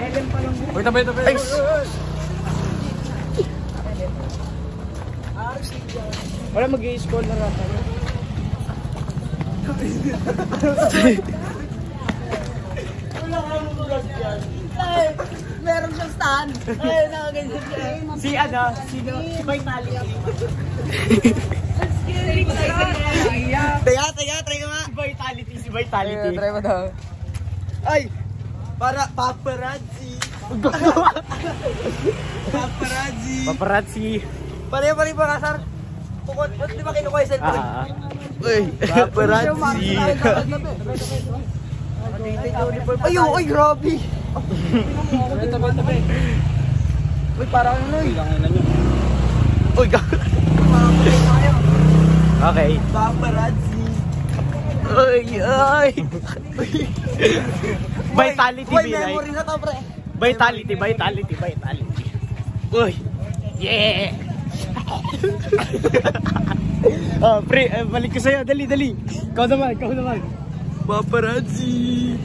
Ellen pa lang. Uy, tabi. Wala mag-i-scroll na rata. Meron siyang stand. Ay, nakaganyan siya. Si Vitality. Teka, try ka nga. Si Vitality. Try mo daw. Ay! Para paparazzi. Paparazzi. Pare pa kasar. Bukod, di ba kinukuha yung cellphone? Uy, paparazzi. Ay, grabe. Tabi. Uy, parang ano eh. Uy, okay. Paparazzi. Ay. Vitality Uy, Bilay. memory na to, pre. Vitality. Uy. Yeah. Pre, balik ko sa'yo. Dali. Ikaw naman. Paparazzi.